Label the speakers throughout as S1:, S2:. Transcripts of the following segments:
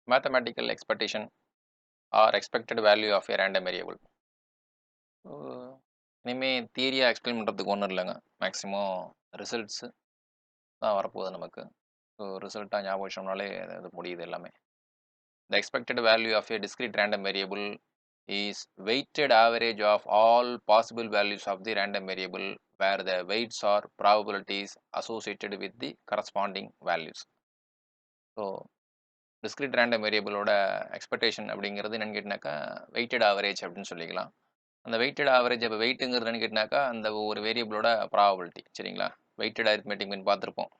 S1: mathematical expectation or expected value of a random variable. இனிமேல் தியரியாக explain பண்ணுறதுக்கு ஒன்றும் இல்லைங்க. மேக்ஸிமம் ரிசல்ட்ஸு தான் வரப்போகுது நமக்கு. ஸோ ரிசல்ட்டாக ஞாபகம் வச்சோம்னாலே அது முடியுது எல்லாமே. The expected value of a discrete random variable is weighted average of all possible values of the random variable where the weights are probabilities associated with the corresponding values. So discrete random variableோட expectation அப்படிங்கிறது என்னென்னு கேட்டினாக்கா weighted average அப்படின்னு சொல்லிக்கலாம். அந்த weighted average இப்போ வெயிட்டுங்கிறது என்னென்னு கேட்டினாக்கா அந்த ஒரு வேரியபிளோட ப்ராபபிலிட்டி. சரிங்களா? வெயிட்டட் அரித்மெட்டிக் மீன் பார்த்துருப்போம்.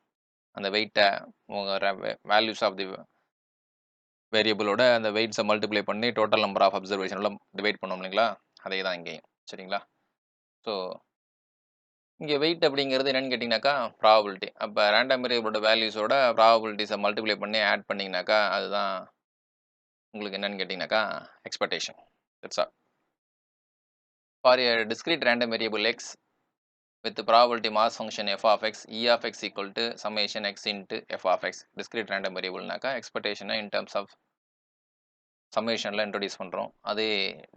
S1: அந்த வெயிட்டை வேல்யூஸ் ஆஃப் தி வேரியபிளோட அந்த வெயிட்ஸை மல்டிப்ளை பண்ணி டோட்டல் நம்பர் ஆஃப் அப்சர்வேஷன்லாம் டிவைட் பண்ணோம் இல்லைங்களா? அதே தான் இங்கேயும். சரிங்களா? ஸோ இங்கே வெயிட் அப்படிங்கிறது என்னென்னு கேட்டிங்கனாக்கா ப்ராபபிலிட்டி. அப்போ ரேண்டம் வேரியபிளோட வேல்யூஸோட ப்ராபபிலிட்டிஸை மல்டிப்ளை பண்ணி ஆட் பண்ணிங்கனாக்கா அதுதான் உங்களுக்கு என்னென்னு கேட்டிங்கனாக்கா expectation. That's all. For a discrete random variable x with the probability mass function f of x, e of x equal to summation x into f of x. Discrete random variable நாக்கா expectation in terms of சம்மேஷனில் introduce பண்ணுறோம். அதே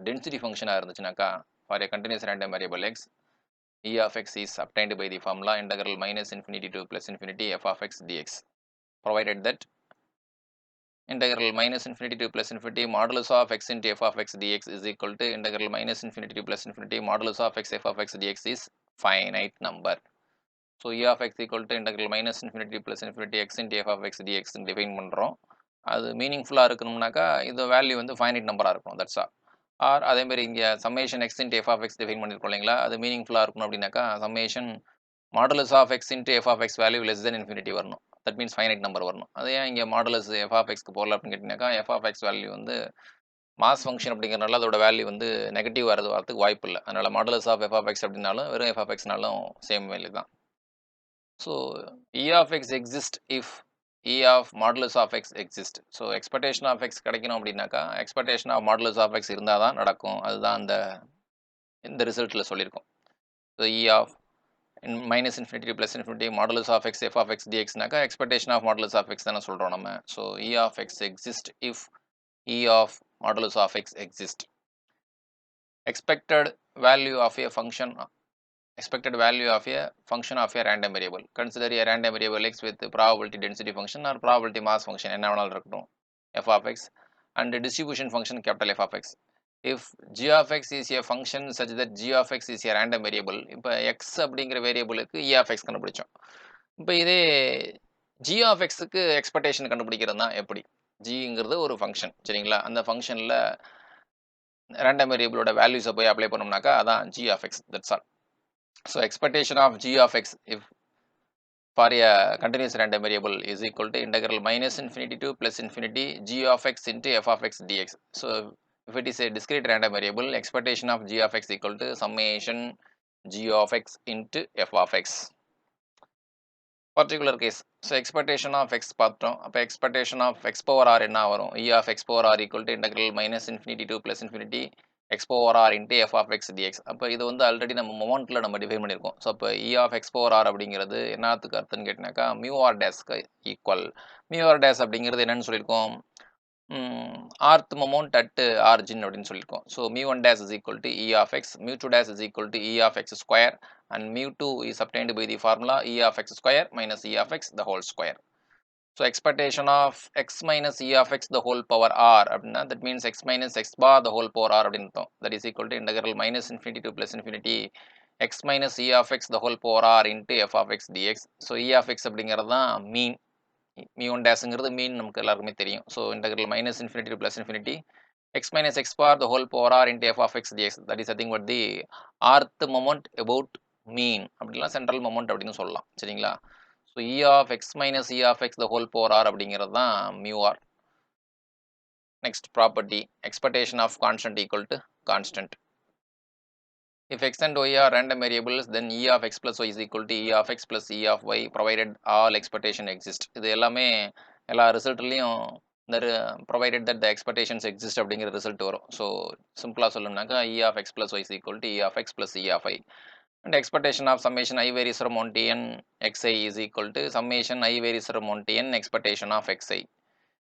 S1: density ஃபங்க்ஷனாக இருந்துச்சுனாக்கா for a continuous random variable x E of x is obtained by the formula integral minus infinity to plus infinity f of x dx provided that integral minus infinity to plus infinity modulus of x into f of x dx is equal to integral minus infinity to plus infinity modulus of x f of x dx is finite number. So e of x equal to integral minus infinity to plus infinity x into f of x dx define பண்ணுறோம். அது மீனிங்ஃபுல்லாக இருக்கணும்னாக்கா இது value வந்து finite நம்பராக இருக்கணும். That's all. Or அதேமாதிரி இங்கே summation x into f of x define பண்ணியிருக்கோம் இல்லைங்களா? அது மீனிங்ஃபுல்லாக இருக்கணும் அப்படின்னாக்கா summation modulus of x into f of x value less than infinity வரணும். தட் மீன்ஸ் ஃபைனைட் நம்பர் வரணும். அதே ஏன் இங்கே மாடுலஸ் எஃப் ஆஃப் எக்ஸ்க்கு போகல அப்படின்னு கேட்டிங்கனாக்கா எஃப் ஆஃப் எக்ஸ் வேல்யூ வந்து மாஸ் ஃபங்க்ஷன் அப்படிங்கிறனால அதோட வேல்யூ வந்து நெகட்டிவ் வரதுக்கு வாய்ப்பு இல்லை. அதனால் modulus of f of x அப்படின்னாலும் வெறும் எஃப் ஆஃப் எக்ஸ்னாலும் சேம் வேல்யூ தான். So E of x exist if E of modulus of x exist. So expectation of x கிடைக்கணும் அப்படின்னாக்கா expectation of modulus of x இருந்தால் தான் நடக்கும். அதுதான் இந்த ரிசல்ட்டில் சொல்லியிருக்கோம். So E of minus infinity to plus infinity modulus of x f of x dx நாக்கா expectation of modulus of x தானே சொல்கிறோம் நம்ம. So e of x exist if e of modulus of x exist. Expected value of a function of a random variable. Consider a random variable x with probability density function or probability mass function என்ன வேணாலும் இருக்கட்டும் f of x and distribution function capital F of x. If g of x is a function such that g of x is a random variable, இப்போ x அப்படிங்கிற வேரியபிளுக்கு e of x கண்டுபிடிச்சோம். இப்போ இதே g of xக்கு expectation கண்டுபிடிக்கிறது தான் எப்படி? gங்கிறது ஒரு function. சரிங்களா? அந்த ஃபங்க்ஷனில் ரேண்டம் வேரியபிளோட வேல்யூஸை போய் அப்ளை பண்ணோம்னாக்கா அதான் g of x. That's all. So expectation of g of x if for a continuous random variable is equal to integral minus infinity to plus infinity g of x into f of x dx. So if it is a discrete random variable, expectation of g of x equal to summation g of x into f of x. Particular case. So expectation of x பார்த்தோம். அப்போ expectation of x power r என்ன வரும்? e of x power r equal to integral minus infinity to plus infinity x power r into f of x dx. அப்போ இது வந்து already நம்ம மொமெண்ட்டில் நம்ம define பண்ணியிருக்கோம். ஸோ அப்போ e of x power r அப்படிங்கிறது என்னத்துக்கு அர்த்தம்னு கேட்டினாக்கா மியூ ஆர் டேஸ்க்கு ஈக்குவல். மியூ ஆர் டேஸ் அப்படிங்கிறது என்னன்னு சொல்லியிருக்கோம்? rth moment at origin அப்படின்னு சொல்லியிருக்கோம். So mu one dash is equal to e of x, mu two dash is equal to e of x square and mu 2 is obtained by the formula e of x square minus e of x the whole square. So expectation of x minus e of x the whole power r அப்படின்னா that means x minus x bar the whole power r அப்படின்னு அர்த்தம். That is equal to integral minus infinity to plus infinity x minus e of x the whole power r into f of x dx. So e of x அப்படிங்கிறது தான் மீன். mu 1 டேஸ்ங்கிறது மீன் நமக்கு எல்லாருக்குமே தெரியும். So integral minus infinity to plus infinity x minus x bar the whole power r into f of x dx. That is nothing but the rth moment about mean அப்படிலாம் central moment அப்படின்னு சொல்லலாம். சரிங்களா? So E of x minus E of x the whole power r அப்படிங்கிறது தான் mu r. Next property expectation of constant equal to constant. If x and y are random variables, then e of x plus y is equal to e of x plus e of y provided all expectation exist. இது எல்லாமே எல்லா ரிசல்ட்லையும் இந்த provided that the expectations exist அப்படிங்கிற result வரும். So சிம்பிளாக சொல்லணும்னாக்கா e of x plus y is equal to e of x plus e of y. And expectation of summation I varies from 1 to n xi is equal to summation I varies from 1 to n expectation of xi.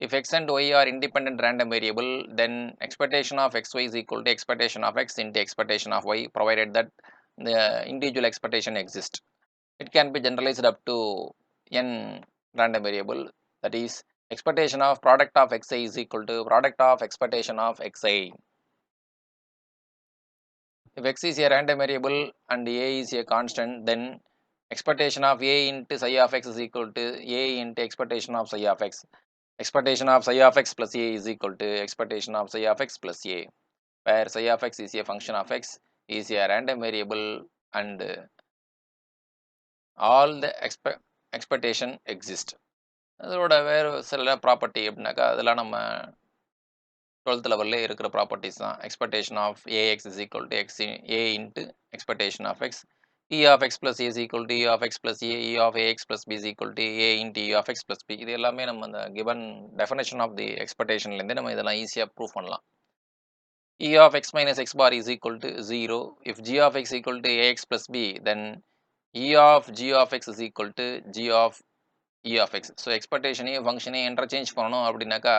S1: If x and y are independent random variable, then expectation of xy is equal to expectation of x into expectation of y, provided that the individual expectation exists. It can be generalized up to n random variable, that is expectation of product of xi is equal to product of expectation of xi. If x is a random variable and a is a constant, then expectation of a into psi of x is equal to a into expectation of psi of x. Expectation of psi of x plus a is equal to expectation of psi of x plus a, where psi of x is a function of x, is a random variable, and all the expectation exist. அதோட வேறு சில property எப்படின்னாக்கா, அதெல்லாம் நம்ம 12th லெவல்லே இருக்கிற properties தான். Expectation of ax is equal to x A into expectation of x, E of x plus A is equal to E of x plus A, E of ax plus B is equal to A into E of x plus B. இது எல்லாமே நம்ம அந்த given definition of the எக்ஸ்பெக்டேஷன்லேருந்து நம்ம இதெல்லாம் ஈஸியாக prove பண்ணலாம். E of x minus x bar is equal to 0. If g of x equal to ax plus b, then E of g of x is equal to g of E of x. So எக்ஸ்பெக்டேஷனையும் ஃபங்க்ஷனையும் interchange பண்ணணும் அப்படின்னாக்கா,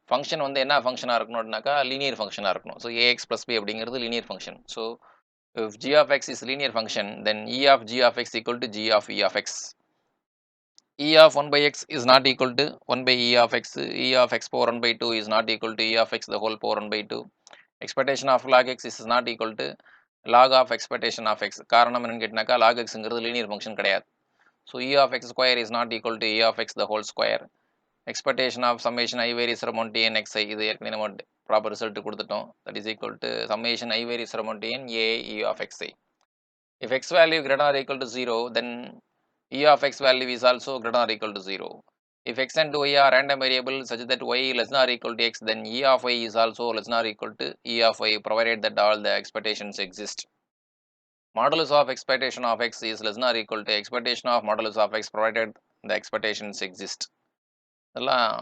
S1: function வந்து என்ன ஃபங்க்ஷனாக இருக்கணும் அப்படின்னாக்கா, linear ஃபங்க்ஷனாக இருக்கணும். ஸோ ஏஎக்ஸ் ப்ளஸ் பி அப்படிங்கிறது linear function. So if g of x is linear function, then E of g of x equal to g of E of x. E of 1 by x is not equal to 1 by E of x. E of x power 1 by 2 is not equal to E of x the whole power 1 by 2. Expectation of log x is not equal to log of expectation of x. காரணம் என்னன்னு கேட்டினாக்கா, log xங்கிறது linear function கிடையாது. So E of x square is not equal to E of x the whole square. Expectation of summation I varies from 1 to n xi, இது ஏற்கனவே நம்ம proper result கொடுத்துட்டோம். That is equal to summation I varies from 1 to n a E of xi. If x value greater than or equal to 0, then E of x value is also greater than or equal to 0. If x and y are random variables such that y less than or equal to x, then E of y is also less than or equal to E of y, provided that all the expectations exist. Modulus of expectation of x is less than or equal to expectation of modulus of x, provided the expectations exist. இதெல்லாம்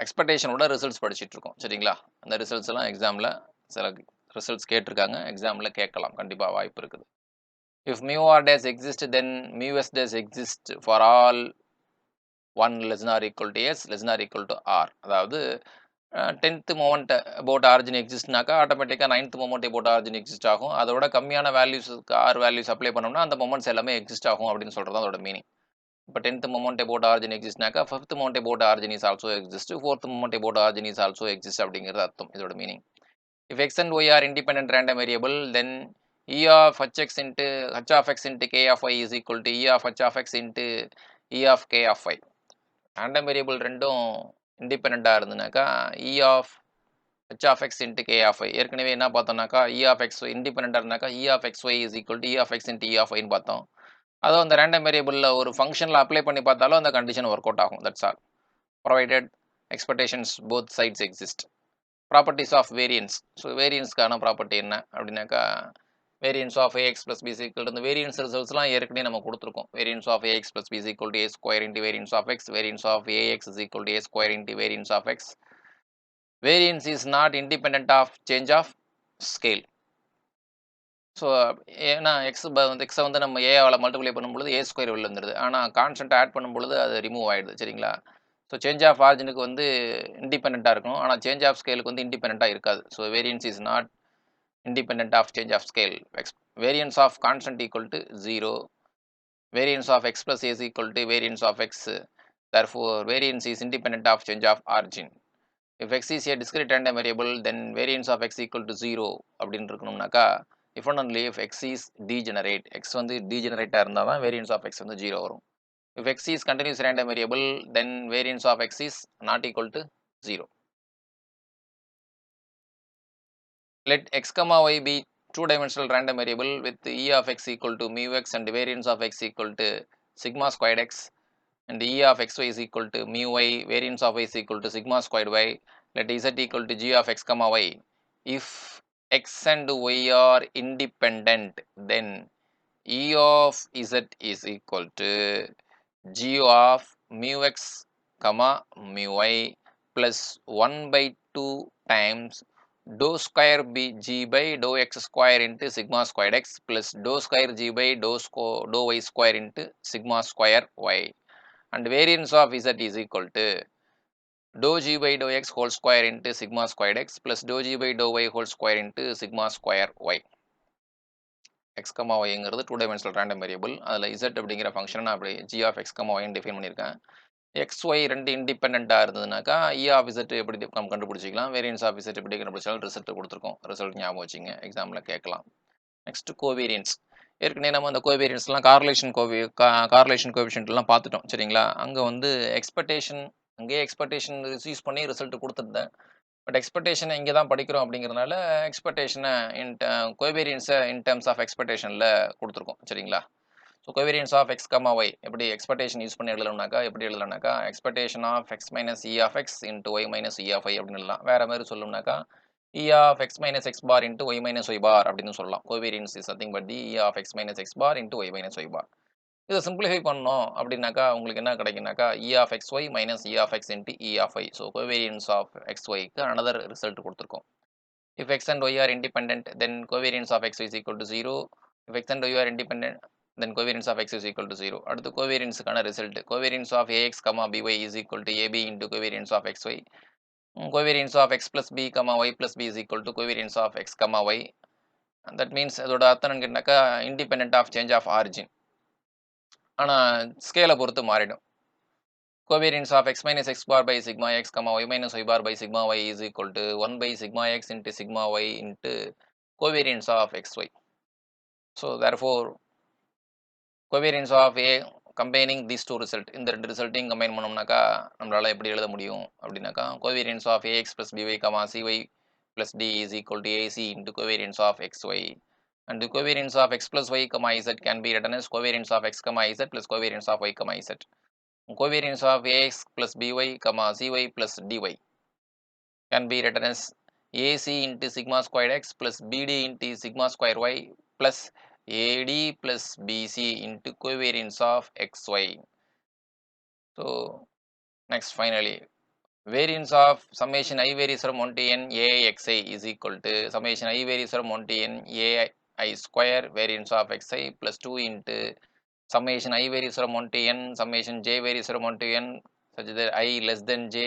S1: எக்ஸ்பெக்டேஷனோட results படிச்சுட்டு இருக்கோம், சரிங்களா? அந்த results எல்லாம் எக்ஸாமில் சில results கேட்டிருக்காங்க, எக்ஸாமில் கேட்கலாம், கண்டிப்பாக வாய்ப்பு இருக்குது. If mu r dash exist, then mu s dash exist for all 1 less than or equal to s less than or equal to r. அதாவது 10th moment about origin existனாக்கா ஆட்டோமேட்டிக்காக 9th moment about origin exist ஆகும். அதோட கம்மியான வேல்யூஸுக்கு R values apply பண்ணோம்னா அந்த moments எல்லாமே exist ஆகும் அப்படின்னு சொல்கிறது அதோட மீனிங். இப்போ 10th moment about origin existனாக்கா 5th moment about origin is also exist, 4th moment about origin is also exist அப்படிங்கிறது அர்த்தம், இதோட meaning. If x and y are independent random variable, then E of hx into h of x into k of y is equal to E of h of x into E of k of y. Random variable ரெண்டும் இண்டிபெண்ட்டாக இருந்துனாக்கா E of h of x into k of y. ஏற்கனவே என்ன பார்த்தோம்னாக்கா E of x இண்டிபெண்ட்டாக இருந்தாக்கா E of xy is equal to E of x into E of y பார்த்தோம். அதுவும் அந்த ரேண்டம் வேரியபிளில் ஒரு ஃபங்க்ஷனில் அப்ளை பண்ணி பார்த்தாலும் அந்த கண்டிஷன் ஒர்க் அவுட் ஆகும். That's all, provided expectations both sides exist. Properties of variance. So வேரியன்ஸ்க்கான ப்ராப்பர்ட்டி என்ன அப்படின்னாக்கா, variance of ax plus b equal இந்த வேரியன்ஸ் ரிசல்ட்ஸ்லாம் ஏற்கனவே நம்ம கொடுத்துருக்கோம். Variance of ax plus b equal to a square into variance of x, variance of ax is equal to a square into variance of x. Variance is not independent of change of scale. So ஏன்னா எக்ஸை வந்து நம்ம ஏவால் multiply பண்ணும்பொழுது ஏ square வெளில வந்துடுது, ஆனால் constant add பண்ணும்பொழுது அது ரிமூவ் ஆகிடுது, சரிங்களா? ஸோ சேஞ்ச் ஆஃப் ஆரிஜினுக்கு வந்து இண்டிபெண்ட்டாக இருக்கணும், ஆனால் சேஞ்ச் ஆஃப் ஸ்கேலுக்கு வந்து இண்டிபெண்ட்டாக இருக்காது. So variance is not independent of change of scale. Variance of constant equal to 0. Variance of x plus a is equal to variance of x. Therefore, variance is independent of change of origin. If x is a discrete random variable, then variance of x equal to 0. அப்படின்னு இருக்கணும்னாக்கா, if and only if x is degenerate. x வந்து degenerate இருந்தால் தான் variance of x வந்து 0 வரும். If x is continuous random variable, then variance of x is not equal to 0. Let x comma y be two-dimensional random variable with E of x equal to mu x and variance of x equal to sigma squared x, and E of xy is equal to mu y, variance of y is equal to sigma squared y. Let z equal to g of x comma y. If x and y are independent, then E of z is equal to g of mu x comma mu y plus 1 by 2 times dou square g by dou x square into sigma squared x plus dou square g by dou y square into sigma square y, and variance of z is equal to dou g by dou x whole square into sigma squared x plus dou g by dou y whole square into sigma square y. x, yங்கிறது 2 dimensional random variable. அதில் z அப்படிங்கிற ஃபங்க்ஷனை நான் அப்படி g of x, yன்னு define பண்ணியிருக்கேன். x, y ரெண்டு இண்டிபெண்ட்டாக இருந்ததுனாக்கா e of z எப்படி நம்ம கண்டுபிடிச்சிக்கலாம், வேரியன்ஸ் ஆஃப் z எப்படி கண்டுபிடிச்சாலும் ரிசல்ட் கொடுத்துருக்கோம். ரிசல்ட் ஞாபகம் வச்சுங்க, எக்ஸாமில் கேட்கலாம். Next covariance. ஏற்கனவே நம்ம அந்த கோவேரியன்ஸ்லாம் கார்லேஷன் கோஎஃபிஷியன்ட்லாம் பார்த்துட்டோம் சரிங்களா. அங்கே வந்து அங்கேயே எக்ஸ்பெக்டேஷன் யூஸ் பண்ணி ரிசல்ட் கொடுத்துருந்தேன். பட் எக்ஸ்பெக்டேஷனை இங்கே தான் படிக்கிறோம் அப்படிங்கிறதுனால எக்ஸ்பெக்டேஷனை கோவேரியன்ஸை இன் டேர்ம்ஸ் ஆஃப் எக்ஸ்பெக்டேஷனில் கொடுத்துருக்கோம் சரிங்களா. So covariance of x, y எப்படி எக்ஸ்பெக்டேஷன் யூஸ் பண்ணி எழுதணும்னாக்கா எப்படி எழுதலாம்னாக்கா expectation of x minus E of x into y minus E of y அப்படின்னு எழுதலாம். வேறு மாதிரி சொல்லணும்னாக்கா E of x minus x bar into y minus y bar அப்படின்னு சொல்லலாம். Covariance is nothing but the E of x minus x bar into y minus y bar. இதை simplify பண்ணோம் அப்படின்னாக்கா உங்களுக்கு என்ன கிடைக்குனாக்கா இ of x y minus E of x into E of y. So covariance of x ஒய்க்கு another result கொடுத்துருக்கோம். If x and y are independent, then covariance of x is equal to 0. If x and y are independent, then covariance of x is equal to 0. அடுத்து கோவேரியன்ஸுக்கான result. Covariance of ax, by is equal to ab into covariance of xy. Covariance of x plus b, y plus b is equal to covariance of x, y. That means அதோட அர்த்தம் கேட்டாக்கா independent of change of origin. ஆனால் ஸ்கேலை பொறுத்து மாறிடும். Covariance of x minus x bar by sigma x, y minus y bar by sigma y is equal to 1 by sigma x into sigma y into covariance of xy. So therefore, covariance of a combining these two result, இந்த ரெண்டு ரிசல்ட்டையும் combine பண்ணோம்னாக்கா நம்மளால எப்படி எழுத முடியும் அப்படின்னாக்கா covariance of ax plus by, cy plus d is equal to ac into covariance of xy. And the covariance of x plus y, z can be written as covariance of x, z plus covariance of y, z. Covariance of ax plus by, cy plus dy can be written as ac into sigma squared x plus bd into sigma square y plus ad plus bc into covariance of xy. So next finally, variance of summation I varies from 1 to n aixi is equal to summation I varies from 1 to n ai square variance of xi plus 2 into summation I varies from 1 to n summation j varies from 1 to n such that I less than j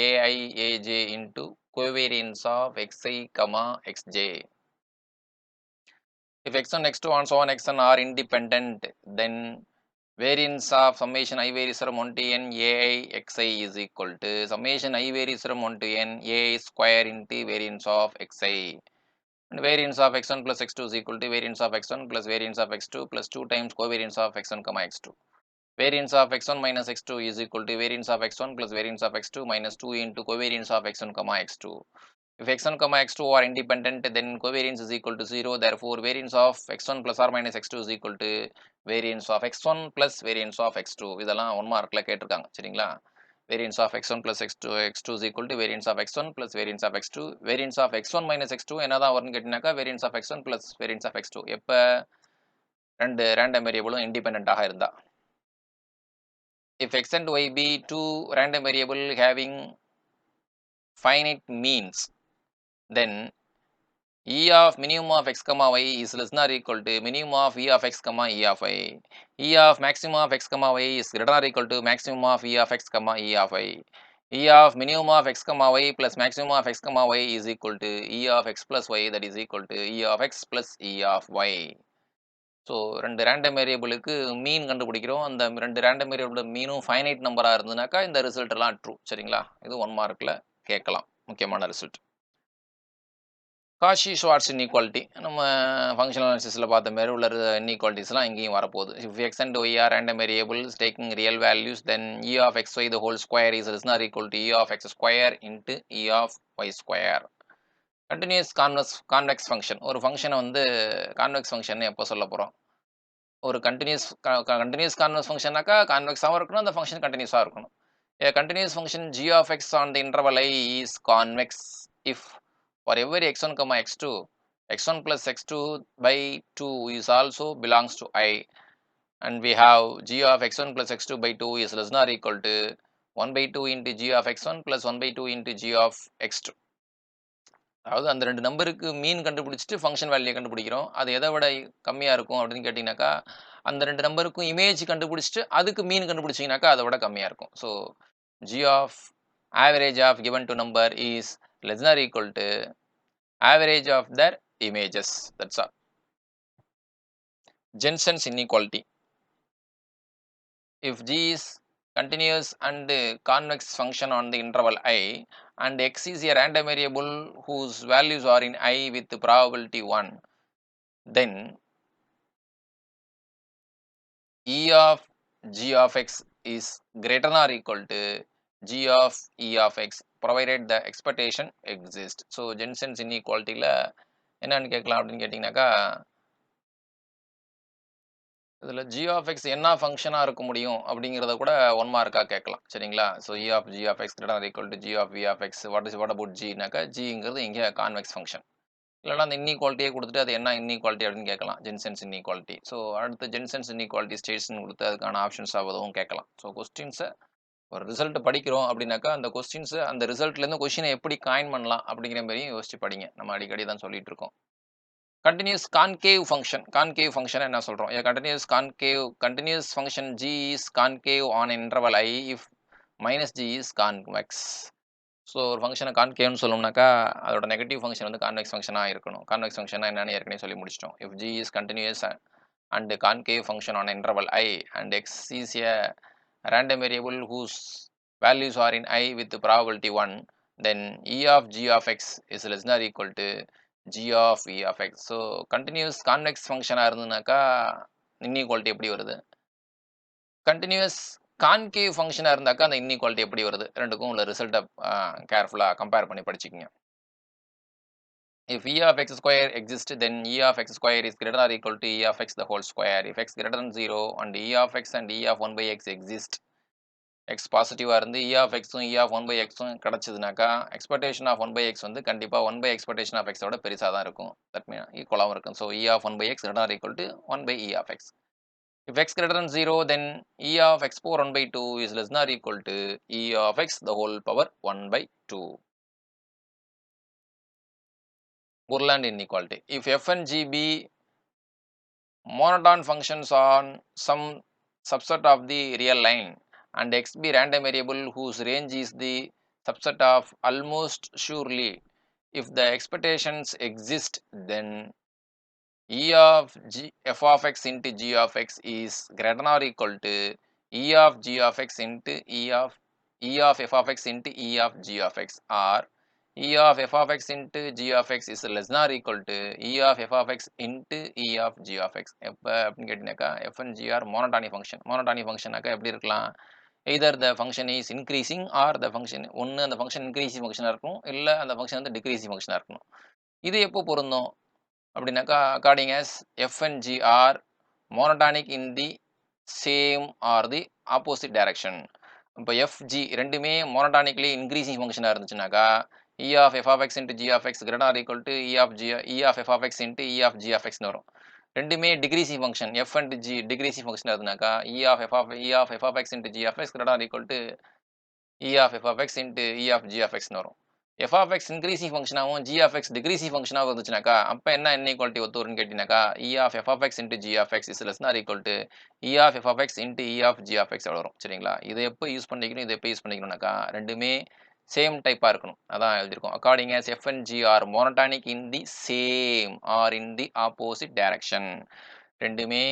S1: ai aj into covariance of xi, xj. If x1, x2 and so on xn are independent, then variance of summation I varies from 1 to n ai xi is equal to summation I varies from 1 to n ai square into variance of xi. And variance of x1 plus x2 is equal to variance of x1 plus variance of x2 plus 2 times covariance of x1, x2. Variance of x1 minus x2 is equal to variance of x1 plus variance of x2 minus 2 into covariance of x1, x2. If x1, x2 are independent, then covariance is equal to 0. Therefore, variance of x1 plus or minus x2 is equal to variance of x1 plus variance of x2. இதெல்லாம் 1 மார்க்ல கேட்டிருக்காங்க சரிங்களா. Variance of x1 plus x2 is equal to variance of x1 plus variance of x2. Variance of x1 minus x2 என்னதான் வரும்னு கேட்டினாக்கா variance of x1 plus variance of x2. எப்ப ரெண்டு random variableம் independent-ஆக இருந்தா. If x and y be two random variable having finite means, then e of minimum of x, y is less than or equal to minimum of e of x, e of y. E of maximum of x, y is greater or equal to maximum of e of x, e of y. E of minimum of x, y plus maximum of x, y is equal to e of x plus y, that is equal to e of x plus e of y. So ரெண்டு random வேரியபிளுக்கு மீன் கண்டுபிடிக்கிறோம். அந்த ரெண்டு random வேரியபிளோட மீனும் finite நம்பராக இருந்ததுனாக்கா இந்த result எல்லாம் true சரிங்களா. இது 1 மார்க்கில் கேட்கலாம் முக்கியமான ரிசல்ட். காஷி ஷுவார்ட்ஸ் இன்இக்வாலிட்டி நம்ம ஃபங்க்ஷனல் அனாலிசிஸில் பார்த்த மாதிரி உள்ள இன்இக்வாலிட்டிஸ்லாம் இங்கேயும் வரப்போகுது. If x and y are random variables taking real values then E of x y the whole square is less nor equal to E of x square into E of y square. Continuous convex function. ஒரு ஃபங்க்ஷனை வந்து convex function எப்போ சொல்ல போகிறோம். ஒரு continuous convex ஃபங்க்ஷனாக்கா கான்வெக்ஸாகவும் இருக்கணும், அந்த function கண்டினியூஸாக இருக்கணும். A continuous function g of x on the interval I is convex if for every x1, x2, x1 plus x2 by 2 is also belongs to I, and we have g of x1 plus x2 by 2 is less than or equal to 1 by 2 into g of x1 plus 1 by 2 into g of x2. அதாவது அந்த ரெண்டு நம்பருக்கு மீன் கண்டுபிடிச்சிட்டு function value கண்டுபிடிக்கிறோம். அது எதை விட கம்மியாக இருக்கும் அப்படின்னு கேட்டிங்கனாக்கா அந்த ரெண்டு நம்பருக்கும் இமேஜ் கண்டுபிடிச்சிட்டு அதுக்கு மீன் கண்டுபிடிச்சிங்கனாக்கா அதை விட கம்மியாக இருக்கும். So g of average of given two number is less than or equal to average of their images. That's all. Jensen's inequality. If G is continuous and convex function on the interval I and X is a random variable whose values are in I with probability 1, then E of G of X is greater than or equal to G of E of X provided the expectation exists. So Jensen's inequality என்னன்னு கேட்கலாம் அப்படின்னு கேட்டிங்கனாக்கா, இதில் g of x என்ன ஃபங்க்ஷனாக இருக்க முடியும் அப்படிங்கிறத கூட 1 மார்க்காக கேட்கலாம். சரிங்களா? So E of g of x greater than or equal to g of v of x what about gனாக்கா gங்கிறது இங்கே கான்வெக்ஸ் ஃபங்க்ஷன். இல்லைனா அந்த இன்இக்வாலிட்டியே கொடுத்துட்டு அது என்ன இன்இக்வாலிட்டி அப்படின்னு கேட்கலாம். ஜென்சன்ஸ் இன்இக்வாலிட்டி. ஸோ அடுத்து ஜென்சன்ஸ் இன்இக்வாலிட்டி ஸ்டேட்ஸ்னு கொடுத்து அதுக்கான ஆப்ஷன்ஸ் ஆகுதும் கேட்கலாம். ஸோ கொஸ்டின்ஸை ஒரு ரிசல்ட் படிக்கிறோம் அப்படின்னாக்கா அந்த கொஸ்டின்ஸை அந்த ரிசல்ட்லேருந்து கொஸ்டினை எப்படி காயின் பண்ணலாம் அப்படிங்கிற மாதிரியும் யோசிச்சு படிங்க. நம்ம அடிக்கடி தான் சொல்லிட்டு இருக்கோம். Continuous concave function என்ன சொல்றோம்? A continuous function g is concave on an interval I if minus g is convex. So ஒரு ஃபங்க்ஷனை கான்கேவ்னு சொல்லணும்னாக்கா அதோட நெகட்டிவ் ஃபங்க்ஷன் வந்து கான்வெக்ஸ் ஃபங்க்ஷனாக இருக்கணும். கான்வெக்ஸ் ஃபங்க்ஷனா என்னன்னு ஏற்கனவே சொல்லி முடிச்சிட்டோம். If g is continuous and concave function on an interval I and x is a random variable whose values are in I with probability 1, then E of g of x is less than or equal to g of e of x. So continuous convex ஃபங்க்ஷனாக இருந்ததுனாக்கா inequality எப்படி வருது? Continuous concave ஃபங்க்ஷனாக இருந்தாக்கா அந்த inequality எப்படி வருது? ரெண்டுக்கும் உள்ள ரிசல்ட்டை கேர்ஃபுல்லாக கம்பேர் பண்ணி படிச்சுக்கோங்க. If e of x square exists, then e of x square is greater than or equal to e of x the whole square. If x greater than 0 and e of x and e of 1 by x exist, x பாசிட்டிவாக இருந்து e of xும் e of 1 by xும் கிடச்சிதுனாக்கா expectation of 1 by x வந்து கண்டிப்பாக 1 by expectation of எக்ஸோட பெருசாக தான் இருக்கும். தட் மீன் ஈக்குவலாகவும் இருக்கும். So e of 1 by x greater than or equal to 1 by e of x. If x greater than 0, then e of x power 1 by 2 is less than or equal to e of x the whole power 1 by 2. Borland inequality. If f and g be monotone functions on some subset of the real line and x be random variable whose range is the subset of almost surely, if the expectations exist, then e of g f of x into g of x is greater than or equal to e of g of x into e of f of x into e of g of x, or e of f of x into g of x is less than or equal to e of f of x into e of g of x. எப்போ அப்படின்னு கேட்டினாக்கா f and g are monotonic function. monotonic functionனாக்கா எப்படி இருக்கலாம்? either the function is increasing or the function ஒன்று அந்த function increasing ஃபங்க்ஷனாக இருக்கும், இல்லை அந்த ஃபங்க்ஷன் வந்து டிக்ரீசிங் ஃபங்க்ஷனாக இருக்கணும். இது எப்போ பொருந்தும் அப்படின்னாக்கா according as f and g are monotonic in the same or the opposite direction. இப்போ fg ரெண்டுமே மோனோடானிக்லி இன்க்ரீசிங் ஃபங்க்ஷனாக இருந்துச்சுனாக்கா e of f of x into g of x greater or equal to e of f of x into e of g of x வரும். ரெண்டுமே decreasing function f and g decreasing ஃபங்க்ஷனாக இருந்ததுனாக்கா e of f of x into g of x greater or equal to e of f of x into e of g of x வரும். f of x increasing ஃபங்க்ஷனாகவும் g of x decreasing ஃபங்க்ஷனாகவும் இருந்துச்சுனாக்கா அப்போ என்ன inequality ஒத்து வரும்னு கேட்டினாக்கா e of f of x into g of x is less than or equal to e of f of x into e of g of x வரும். சரிங்களா? இதை எப்போ யூஸ் பண்ணிக்கணும், இதை எப்போ யூஸ் பண்ணிக்கணும்னாக்கா ரெண்டுமே சேம் டைப்பாக இருக்கணும். அதான் எழுதியிருக்கோம். According as f and g are monotonic in the same or in the opposite direction. ரெண்டுமே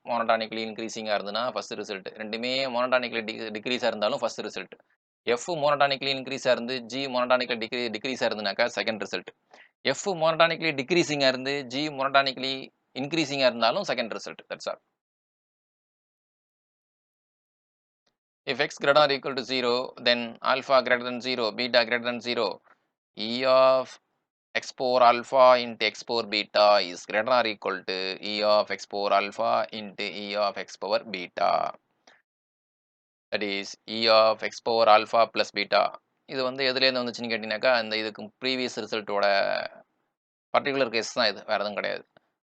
S1: மோனோடானிக்லி இன்க்ரீசிங்காக இருந்ததுன்னா ஃபர்ஸ்ட் ரிசல்ட், ரெண்டுமே மோனோடானிக்லி டிக்ரீஸாக இருந்தாலும் ஃபர்ஸ்ட் ரிசல்ட். எஃப் மோனோடானிக்லி இன்க்ரீஸாக இருந்து ஜி மோனோடானிக்லி டிக்ரீஸாக இருந்ததுனாக்கா செகண்ட் ரிசல்ட். எஃப் மோனோடானிக்லி டிக்ரீசிங்காக இருந்து ஜி மோனோடானிக்லி இன்க்ரீசிங்காக இருந்தாலும் second result. That's all. If x greater than or equal to 0, then alpha greater than 0, beta greater than 0, e of x power alpha into x power beta is greater than or equal to e of x power alpha into e of x power beta. That is e of x power alpha plus beta. இது வந்து எதுலேருந்து வந்துச்சுன்னு கேட்டிங்கனாக்கா இந்த இதுக்கு previous ரிசல்ட்டோட particular case தான் இது, வேறு எதுவும் கிடையாது.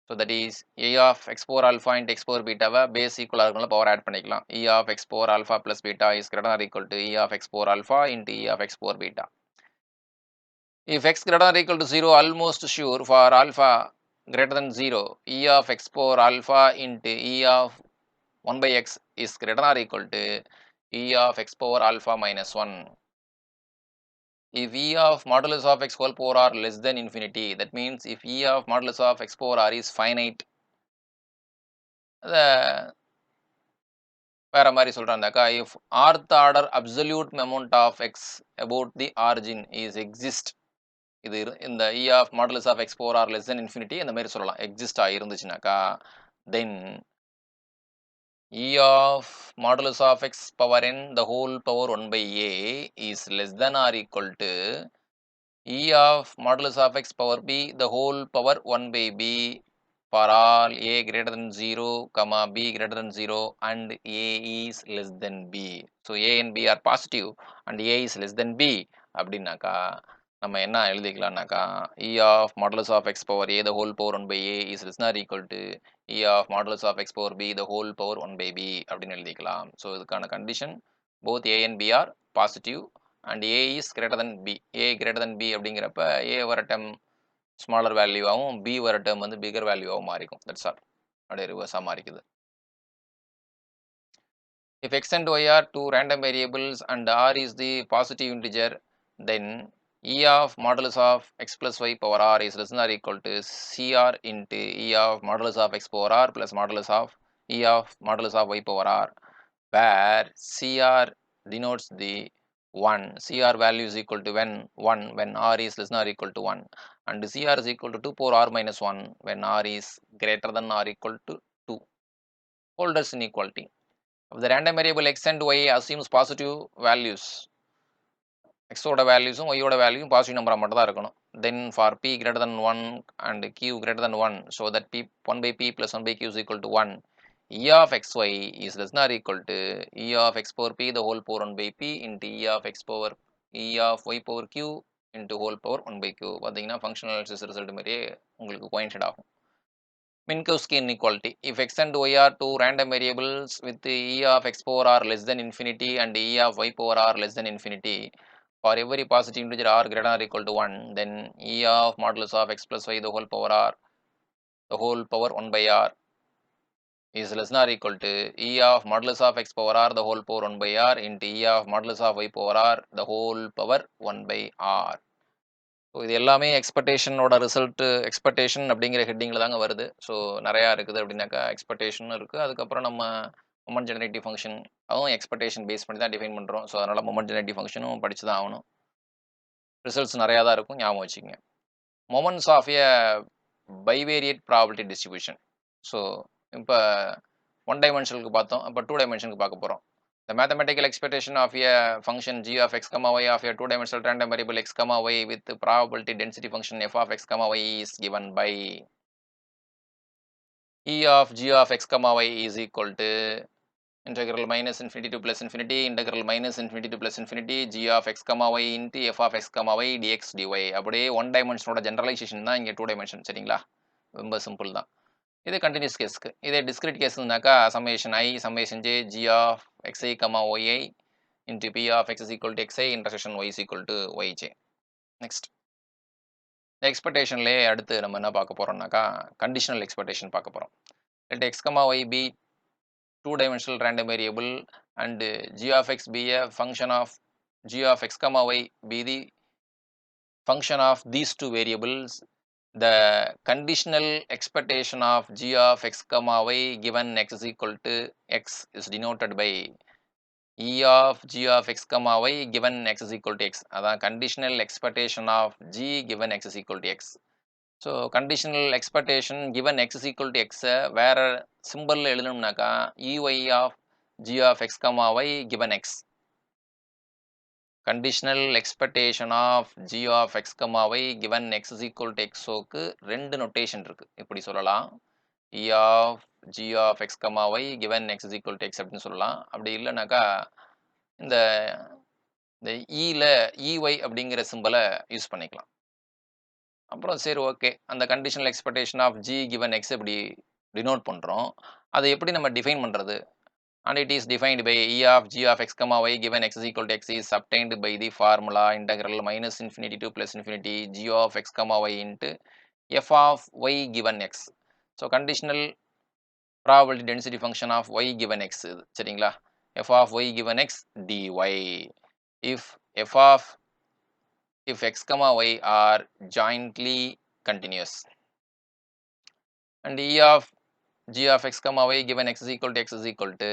S1: So that is e of x power alpha into x power betaவை பேஸ் ஈக்குவலாக இருக்கணும், பவர் ஆட் பண்ணிக்கலாம். e of x power alpha plus beta is greater than or equal to e of x power alpha into e of x power beta. If x greater than or equal to 0, almost sure for alpha greater than 0, e of x power alpha into e of 1 by x is greater than or equal to e of x power alpha minus 1. if e of modulus of x whole power r less than infinity, that means if e of modulus of x power r is finite, வேற மாதிரி சொல்றாண்டாக்கா, if rth order absolute amount of x about the origin is exist, இது இந்த e of modulus of x power r less than infinity அந்த மாதிரி சொல்லலாம், exist இருந்துச்சுனாக்கா, then e of modulus of x power n the whole power 1 by a is less than or equal to e of modulus of x power b the whole power 1 by b for all a greater than 0, comma b greater than 0 and a is less than b. So a and b are positive and a is less than b அப்படின்னாக்கா நம்ம என்ன எழுதிக்கலாம்னாக்கா e of modulus of x power a the whole power 1 by a is less than or equal to e of modulus of x power b the whole power 1 by b அப்படின்னு எழுதிக்கலாம். So இதுக்கான condition both a and b are positive and a is greater than b. a greater than b அப்படிங்கிறப்ப a வர term smaller value ஆகும், b வர term வந்து bigger value ஆகும் மாறிக்கும். That's all. அப்படியே ரிவர்ஸாக மாறிக்குது. If x and y are two random variables and r is the positive integer, then e of modulus of x plus y power r is less than or equal to cr into e of modulus of x power r plus modulus of e of modulus of y power r, where cr denotes the 1, cr value is equal to when 1 when r is less than or equal to 1, and cr is equal to 2 power r minus 1 when r is greater than or equal to 2. Holders inequality. If the random variable x and y assumes positive values, x ஓட வேல்யூஸும் y ஓட வேல்யூயும் positive நம்பராக மட்டும் தான் இருக்கணும். Then for p greater than 1 and q greater than 1, so that p 1 by p plus 1 by q is equal to 1, e of xy is less than or equal to e of x power p the whole power 1 by p into e of x power e of y power q into whole power 1 by q. பார்த்தீங்கன்னா functional analysis result மாதிரியே உங்களுக்கு coincide ஆகும். Minkowski inequality. If x and y are two random variables with e of x power r less than infinity and e of y power r less than infinity, for every positive integer r greater than or equal to 1, then e of modulus of x plus y the whole power r the whole power 1 by r is less than or equal to e of modulus of x power r the whole power 1 by r into e of modulus of y power r the whole power 1 by r. So இது எல்லாமே எக்ஸ்பெக்டேஷனோட result expectation அப்படிங்கிற ஹெட்டிங்கில் தாங்க வருது. So நிறையா இருக்குது அப்படின்னாக்கா expectation இருக்குது, அதுக்கப்புறம் நம்ம மொமெண்ட் ஜெனரேட்டிவ் ஃபங்க்ஷன் அதுவும் எக்ஸ்பெக்டேஷன் பேஸ் பண்ணி தான் டிஃபைன் பண்ணுறோம். ஸோ அதனால் மொமெண்ட் ஜெனரேட்டிவ் ஃபங்க்ஷனும் படித்து தான் ஆகணும். ரிசல்ட்ஸ் நிறையா தான் இருக்கும், ஞாபகம் வச்சுக்கோங்க. Moments of a bivariate probability distribution. So இப்போ 1 டைமென்ஷனுக்கு பார்த்தோம், இப்போ 2 டைமென்ஷனுக்கு பார்க்க போகிறோம். The mathematical expectation of a function g of x comma y of a two-dimensional random variable x comma y with the probability density function f of x comma y is given by e of g of x comma y is equal to integral minus infinity to plus infinity integral minus infinity to plus infinity g of x comma y into f of x comma y dx dy. அப்படியே 1 டைமென்ஷனோட generalisation தான் இங்கே 2 dimension. சரிங்களா, ரொம்ப simple தான். இது continuous கேஸ்க்கு. இதே discrete கேஸ்னாக்கா summation i summation j g of xi comma yi into p of x is equal to xi intersection y is equal to yj. Next எக்ஸ்பெக்டேஷன்லேயே அடுத்து நம்ம என்ன பார்க்க போகிறோம்னாக்கா கண்டிஷனல் எக்ஸ்பெக்டேஷன் பார்க்க போகிறோம். Let x comma y be two-dimensional random variable and g of x be a function of g of x comma y be the function of these two variables. The conditional expectation of g of x comma y given x is equal to x is denoted by e of g of x comma y given x is equal to x. அதான் conditional expectation of g given x is equal to x. So conditional expectation given x is equal to x வேற simple எழுதணும்னாக்கா ey of g of x comma y given x. Conditional expectation of g of x comma y given x is equal to x க்கு ரெண்டு notation இருக்கு. இப்படி சொல்லலாம், e of g of x comma y given x is equal to x அப்படின்னு சொல்லலாம். அப்படி இல்லைனாக்கா இந்த ஈல ey அப்படிங்கிற சிம்பிளை யூஸ் பண்ணிக்கலாம். அப்புறம் சரி ஓகே, அந்த conditional expectation of g given x இப்படி டினோட் பண்ணுறோம். அதை எப்படி நம்ம டிஃபைன் பண்ணுறது? And it is defined by e of g of x comma y given x is equal to x is obtained by the formula integral minus infinity to plus infinity g of x comma y into f of y given x. So conditional probability density function of y given x சரிங்களா, f of y given x dy. If f of if x comma y are jointly continuous, and e of g of x comma y given x is equal to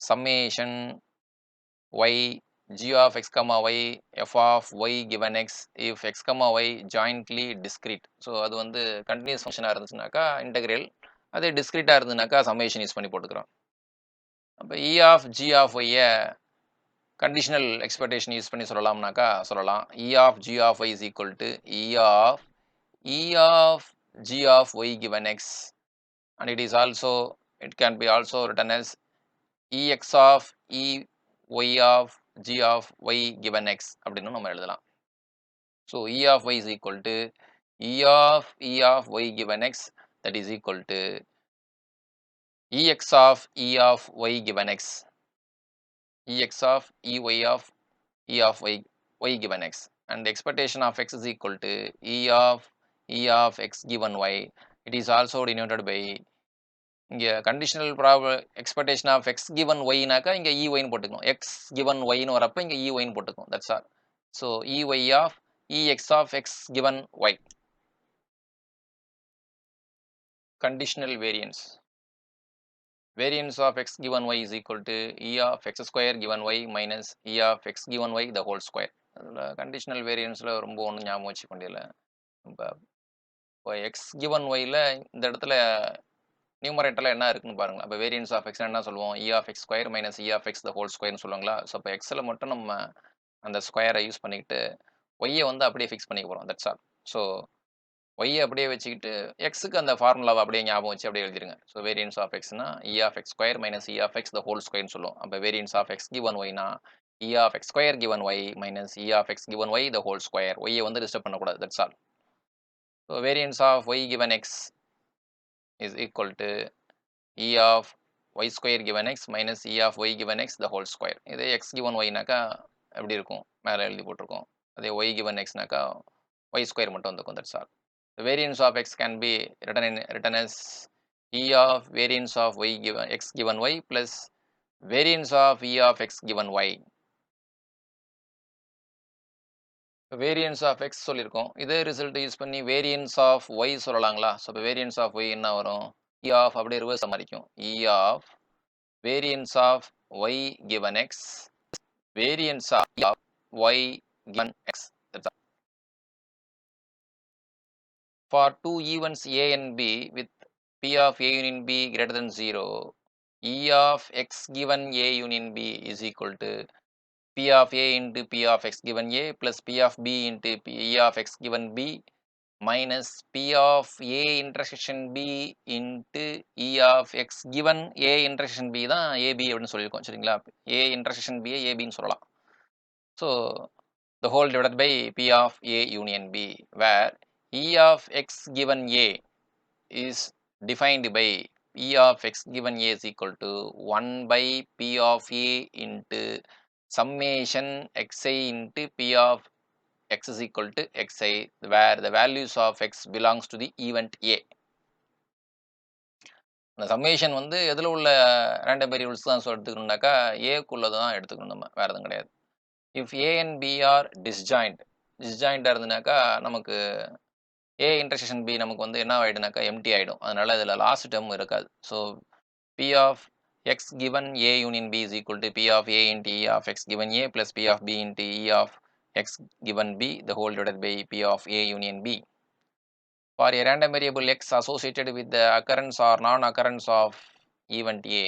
S1: summation y g of x comma y f of y given x if x comma y jointly discrete. So அது வந்து continuous ஃபங்க்ஷனாக இருந்துச்சுனாக்கா integral, அதே டிஸ்கிரீட்டாக இருந்ததுனாக்கா summation use பண்ணி போட்டுக்கிறோம். அப்போ E of g of ஒய்யை conditional expectation use பண்ணி சொல்லலாம்னாக்கா சொல்லலாம். E of g of y is equal to E of g of y given x, and it can be also written as ex of e y of g of y given x அப்படின்னு நம்ம எழுதலாம். So e of y is equal to e of y given x, that is equal to ex of e of y given x, ex of e of y given x, and expectation of x is equal to e of x given y. It is also denoted by இங்கே conditional expectation of x given ஒய்னாக்கா இங்கே இஒய்னு போட்டுக்கணும். X given ஒய்னு வரப்போ இங்கே இஒய்னு போட்டுக்கணும். That's all. So E y of E x of x given y. Conditional variance of x given y is equal to e of x square given y minus e of x given y the whole square. அதில் conditional வேரியன்ஸில் ரொம்ப ஒன்றும் ஞாபகம் வச்சுக்க முடியல. இப்போ X given ஒய்யில் இந்த இடத்துல நியூமரேட்டரில் என்ன இருக்குன்னு பாருங்களா. இப்போ வேரியன்ஸ் ஆஃப் எக்ஸ் என்ன சொல்லுவோம், E of x square minus E of x the whole ஸ்கொயர்னு சொல்லுவாங்களா. ஸோ இப்போ எக்ஸில் மட்டும் நம்ம அந்த ஸ்கொயரை யூஸ் பண்ணிக்கிட்டு ஒய்யை வந்து அப்படியே ஃபிக்ஸ் பண்ணிக்க போகிறோம். That's all. ஸோ ஒய்யை அப்படியே வச்சுக்கிட்டு எக்ஸுக்கு அந்த ஃபார்முலாவை அப்படியே ஞாபகம் வச்சு அப்படியே எழுதிருங்க. ஸோ வேரியன்ஸ் ஆஃப் எக்ஸ்னா E of x square minus E of x the whole ஸ்கொயர்னு சொல்லுவோம். அப்போ வேரியன்ஸ் ஆஃப் எக்ஸ் கிவன் ஒய்னா E of x square given y minus E of x given y the whole square. ஒய்யை வந்து disturb பண்ணக்கூடாது. That's all. So variance of y given x is equal to e of y square given x minus e of y given x the whole square. இதே x given y நாக்கா எப்படி இருக்கும், மேலே எழுதி போட்டிருக்கோம். அதே y given x நாக்கா y square மட்டும் வந்துக்கும். that's all. The variance of x can be written as e of variance of y given x given y plus variance of e of x given y. Variance of x சொல்லியிருக்கோம். இதே result use பண்ணி variance of y சொல்லலாங்களா. So இப்போ variance of y என்ன வரும், E of அப்படியே reverse மாறிக்கும். E of variance of y given x, variance of y given x. That's all. For two events a and b with p of a union b greater than 0, e of x given a union b is equal to p of a into p of x given a plus p of b into p of x given b minus p of a intersection b into e of x given a intersection b தான் ab அப்படின்னு சொல்லியிருக்கோம். சரிங்களா. a intersection b abன்னு சொல்லலாம். So the whole divided by p of a union b, where e of x given a is defined by e of x given a is equal to 1 by p of a into summation xi into p of x is equal to xi, where the values of x belongs to the event a. இந்த summation வந்து எதில் உள்ள random variables தான் எடுத்துக்கணும்னாக்கா ஏக்குள்ளது தான் எடுத்துக்கணும், நம்ம வேறு எதுவும் கிடையாது. If a and b are டிஸ்ஜாயிண்டாக இருந்துனாக்கா நமக்கு ஏ இன்டர்செக்ஷன் பி நமக்கு வந்து என்ன ஆகிடுனாக்கா எம்டி ஆகிடும். அதனால இதில் லாஸ்ட் டேர்ம் இருக்காது. So P of x given a union b is equal to p of a into e of x given a plus p of b into e of x given b the whole divided by p of a union b. For a random variable x associated with the occurrence or non-occurrence of event a,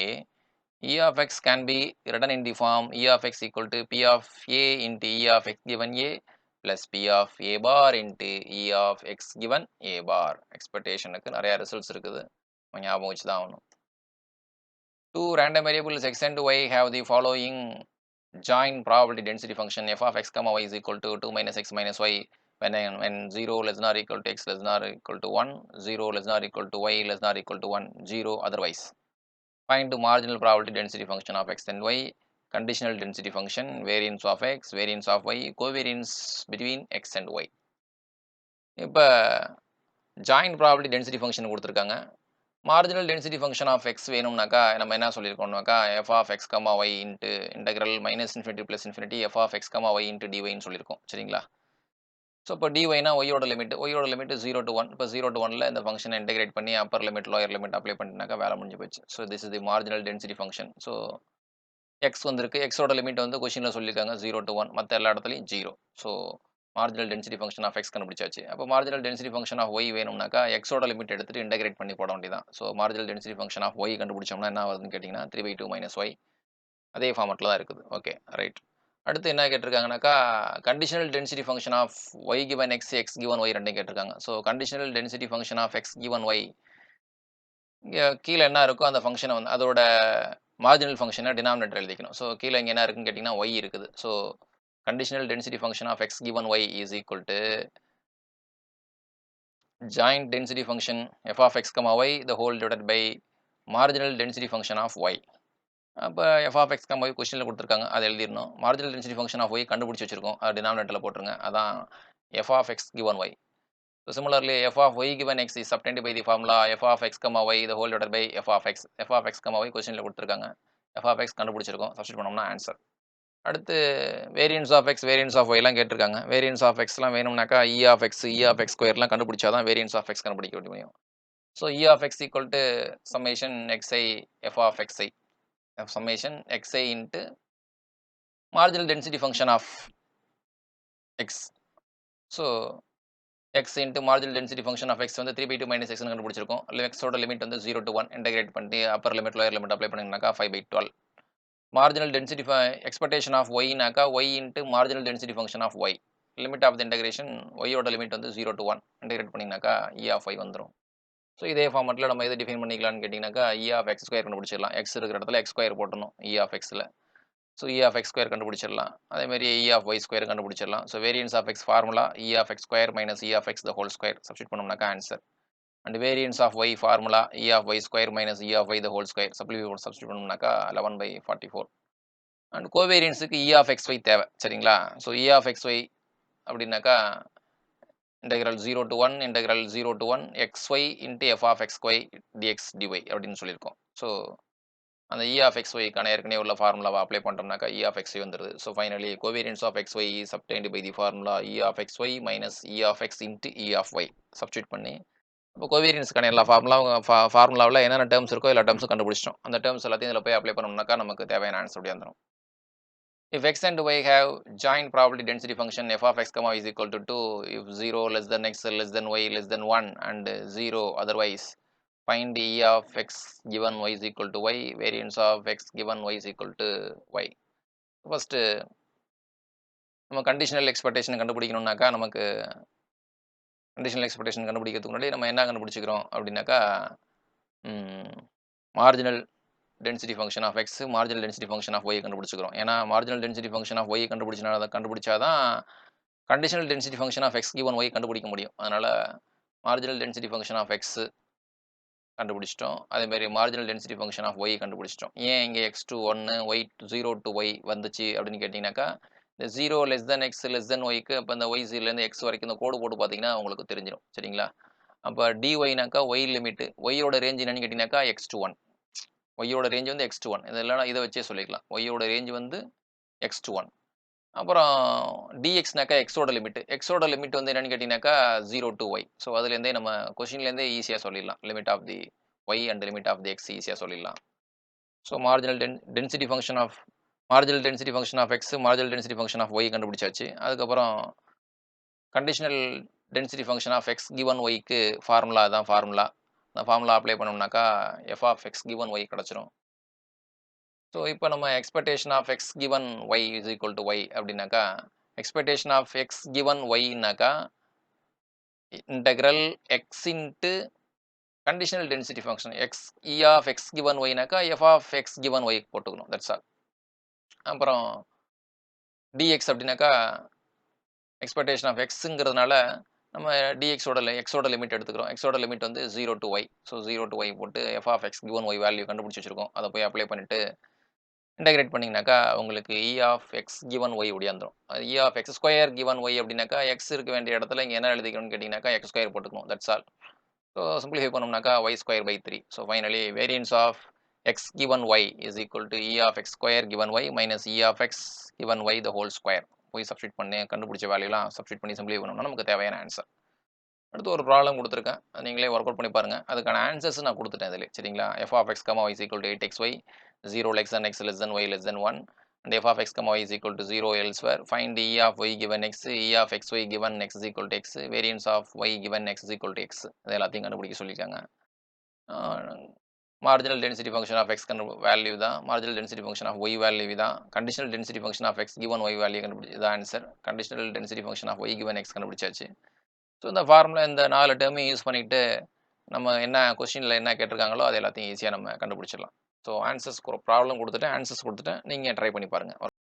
S1: e of x can be written in the form e of x equal to p of a into e of x given a plus p of a bar into e of x given a bar. எக்ஸ்பெக்டேஷனுக்கு நிறைய results இருக்குது, ஞாபகம் வச்சு தான் ஆகணும். Two random variables x and y have the following joint probability density function f of x comma y is equal to 2 minus x minus y when 0 less than or equal to x less than or equal to 1, 0 less than or equal to y less than or equal to 1, 0 otherwise. Find the marginal probability density function of x and y, conditional density function, variance of x, variance of y, covariance between x and y. இப்போ joint probability density function கொடுத்துருக்காங்க. Marginal density function of x வேணும்னாக்கா நம்ம என்ன சொல்லியிருக்கோம்னாக்கா f of x comma y into integral minus infinity plus infinity f of x comma y into டிஒய்ன்னு சொல்லியிருக்கோம். சரிங்களா. So இப்போ dyனா ஒய்யோட லிமிட் 0 to 1. இப்போ 0 to 1ல இந்த ஃபங்க்ஷனை இன்டெகிரேட் பண்ணி upper limit lower limit apply பண்ணினாக்கா வேலை முடிஞ்சு போச்சு. So this is the marginal density function. So x வந்திருக்கு. எக்ஸோட லிமிட் வந்து கொஸ்டினில் சொல்லியிருக்காங்க 0 to 1. மற்ற எல்லா இடத்துலையும் 0. So marginal density function of x கண்டுபிடிச்சாச்சு. அப்போ marginal density function of y வேணும்னாக்கா எக்ஸோட லிமிட் எடுத்துட்டு இன்டெகிரேட் பண்ணி போட வேண்டியதான். So marginal density function of y கண்டுபிடிச்சோம்னா என்ன வருதுன்னு கேட்டிங்கன்னா 3/2 மைனஸ் ஒய். அதே ஃபார்மெட்டில் தான் இருக்குது. Okay right. அடுத்து என்ன கேட்டிருக்காங்கனாக்கா conditional density function of y given x, x given y ரெண்டையும் கேட்டிருக்காங்க. So conditional density function of x given y இங்கே கீழே என்ன இருக்கோ அந்த ஃபங்க்ஷனை வந்து அதோட மார்ஜினல் ஃபங்க்ஷனை டினாமினேட்டர் எழுதிக்கணும். ஸோ கீழே இங்கே என்ன இருக்குன்னு கேட்டிங்கன்னா ஒய் இருக்குது. So conditional density function of x given y is equal to joint density function f of x comma y the whole divided by marginal density function of y. அப்போ f of x comma y கொஸ்டினில் கொடுத்துருக்காங்க, அதை எழுதிடணும். Marginal density function of y கண்டுபிடிச்சி வச்சிருக்கோம், அது டினாமினேட்டரில் போட்டுருங்க. அதான் f of x given y. So similarly f of y given x is obtained by the formula f of x comma y the whole divided by f of x. f of x comma y கொஸ்டினில் கொடுத்துருக்காங்க, f of x கண்டுபிடிச்சிருக்கோம், substitute பண்ணோம்னா answer. அடுத்து variance of x, variance of ஒய்லாம் கேட்டிருக்காங்க. Variance of எக்ஸ்லாம் வேணும்னாக்கா E of x, E of x ஸ்கொயர்லாம் கண்டுபிடிச்சா தான் வேரியன்ஸ் ஆஃப் எக்ஸ் கண்டுபிடிக்க முடியும். So E of x equal to summation x i f of x i, summation x i into marginal density function of x. So x into marginal density function of x வந்து 3/2 minus எக்ஸ்னு கண்டுபிடிச்சிருக்கோம். எக்ஸோட limit வந்து 0 to 1 integrate பண்ணி upper limit lower limit apply பண்ணிங்கனாக்கா 5/12. marginal density expectation of y நாக்கா y into marginal density function of y. limit of the integration y ஓட limit வந்து 0 to 1 இன்டெகிரேட் பண்ணிங்கனாக்கா e of y வந்துடும். ஸோ இதே ஃபார்மெட்டில் நம்ம எது டிஃபைன் பண்ணிக்கலாம்னு கேட்டிங்கனாக்கா e of x ஸ்கொயர் கண்டுபிடிச்சிடலாம். x இருக்கிற இடத்துல x ஸ்கொயர் போட்டணும் e of xல. ஸோ e of x ஸ்கொயர் கண்டுபிடிச்சிடலாம். அதேமாதிரி e of y ஸ்கொயர் கண்டுபிடிச்சிடலாம். So variance of x formula e of x square minus e of x the whole square substitute பண்ணோம்னாக்கா answer. And variance of y formula e of y square minus e of y the whole square substitute பண்ணோம்னாக்கா 11/44. And கோவேரியன்ஸுக்கு E of x Y தேவை, சரிங்களா? So E of x y அப்படின்னாக்கா integral 0 to 1 integral 0 to 1 x y into f of x y d x d y அப்படின்னு சொல்லியிருக்கோம். So அந்த இ of X ஒய்க்கான ஏற்கனவே உள்ள ஃபார்முலாவை அப்ளை பண்ணுறோம்னாக்கா இ ஆஃப் எக்ஸ் ஒய் வந்துடுது. So finally covariance of x y is obtained by the formula E of x y minus E of x into E of y substitute பண்ணி இப்போ கோவேரியன்ஸ்க்கான எல்லா ஃபார்முலாவில் என்னென்ன டேர்ம்ஸ் இருக்கோ எல்லா டேர்ம்ஸும் கண்டுபிடிச்சிட்டோம். அந்த டேர்ம்ஸ் எல்லாத்தையும் இதில் போய் அப்ளை பண்ணோம்னாக்கா நமக்கு தேவையான ஆன்சர் அப்படி வந்துடும். If x and y have joint probability density function f of x comma y is equal to 2, if 0 less than x less than y less than 1 and 0 otherwise, find e of x given y is equal to y, variance of x given y is equal to y. First நம்ம conditional expectation கண்டுபிடிக்கணும்னாக்கா நமக்கு conditional expectation கண்டுபிடிக்கிறதுக்கு முன்னாடி நம்ம என்ன கண்டுபிடிச்சிக்கிறோம் அப்படின்னாக்கா marginal density function of x, marginal density function of y கண்டுபிடிச்சிக்கிறோம். ஏன்னா marginal density function of y கண்டுபிடிச்சாதான் conditional density function of x given y கண்டுபிடிக்க முடியும். அதனால் marginal density function of x கண்டுபிடிச்சிட்டோம். அதேமாதிரி marginal density function of y கண்டுபிடிச்சிட்டோம். ஏன் இங்கே x to 1 y 0 to y வந்துச்சு அப்படின்னு கேட்டிங்கனாக்கா இந்த 0 less than x less than ஒய்க்கு அப்போ இந்த ஒய் ஜீரோலேருந்து எக்ஸ் வரைக்கும் இந்த கோடு போட்டு பார்த்தீங்கன்னா உங்களுக்கு தெரிஞ்சிடும், சரிங்களா? அப்போ டிஒய்னாக்கா ஒய் லிமிட்டு, ஒய்யோட ரேஞ்ச் என்னன்னு கேட்டிங்கனாக்கா எக்ஸ் டு 1, ஒய்யோட ரேஞ்ச் வந்து எக்ஸ் டு 1. இதெல்லாம் இதை வச்சே சொல்லிக்கலாம். ஒய்யோட ரேஞ்ச் வந்து எக்ஸ் டு 1. அப்புறம் டிஎக்ஸ்னாக்கா எக்ஸோட லிமிட் வந்து என்னன்னு கேட்டிங்கனாக்கா 0 to ஒய். ஸோ அதுலேருந்தே நம்ம கொஷின்லேருந்தே ஈஸியாக சொல்லிடலாம். Limit of the y and limit of the x ஈஸியாக சொல்லிடலாம். So marginal density function of x, marginal density function of y கண்டுபிடிச்சாச்சு. அதுக்கப்புறம் conditional density function of x given ஒய்க்கு ஃபார்முலா தான் ஃபார்முலா. அந்த ஃபார்முலா அப்ளை பண்ணோம்னாக்கா f of x given y கிடச்சிரும். So இப்போ நம்ம expectation of x given y is equal to y அப்படின்னாக்கா எக்ஸ்பெக்டேஷன் ஆஃப் எக்ஸ் கிவன் ஒய்னாக்கா integral x into conditional density function x E of x given ஒய்னாக்கா f of x given y போட்டுக்கணும், that's all. அப்புறம் d x அப்படின்னாக்கா expectation of எக்ஸுங்கிறதுனால நம்ம எக்ஸோட limit எடுத்துக்கிறோம். எக்ஸோட லிமிட் வந்து 0 to y. So 0 to y போட்டு f of x given y value கண்டுபிடிச்சி வச்சிருக்கோம். அதை போய் அப்ளை பண்ணிட்டு இன்டெகிரேட் பண்ணிங்கனாக்கா உங்களுக்கு E of x given y ஒடியாந்துடும். அது E of x square given y அப்படின்னாக்கா எக்ஸ் இருக்க வேண்டிய இடத்துல இங்கே என்ன எழுதிக்கணும்னு கேட்டிங்கனாக்கா எக்ஸ் ஸ்கொயர் போட்டுக்கணும், தட்ஸ் ஆல். ஸோ சிம்பிளிஃபை பண்ணோம்னாக்கா y square by 3. So finally variance of x given y is equal to E of x square given y minus E of x given y the whole square. போய் substitute பண்ணி கண்டுபிடிச்ச வேல்யூலாம் substitute பண்ணி சிம்பிளை பண்ணோம்னா நமக்கு தேவையான answer. அடுத்து ஒரு ப்ராப்ளம் கொடுத்துருக்கேன். நீங்களே ஒர்க் அவுட் பண்ணி பாருங்க. அதுக்கான ஆன்சர்ஸ் நான் கொடுத்துட்டேன் இதிலே. சரிங்களா? f of x, y is equal to 8xy, 0 less than x less than y less than 1 and f of x, y is equal to 0 elsewhere. Find e of y given x, e of xy given x is equal to x, variance of y given x is equal to x. இது எல்லாத்தையும் கண்டுபிடிக்க சொல்லியிருக்காங்க. Marginal density function of x value தான், marginal density function of y value தான், conditional density function of x given y value கண்டுபிடிச்சி இதான் answer. Conditional density function of y given x கண்டுபிடிச்சாச்சு. So இந்த ஃபார்முலா இந்த 4 டேர்மையும் யூஸ் பண்ணிட்டு நம்ம என்ன கொஸ்டினில் என்ன கேட்டிருக்காங்களோ அது எல்லாத்தையும் ஈஸியாக நம்ம கண்டுபிடிச்சிடலாம். ஸோ ஆன்சர்ஸ் ப்ராப்ளம் கொடுத்துட்டேன், ஆன்சர்ஸ் கொடுத்துட்டேன். நீங்கள் ட்ரை பண்ணி பாருங்கள்.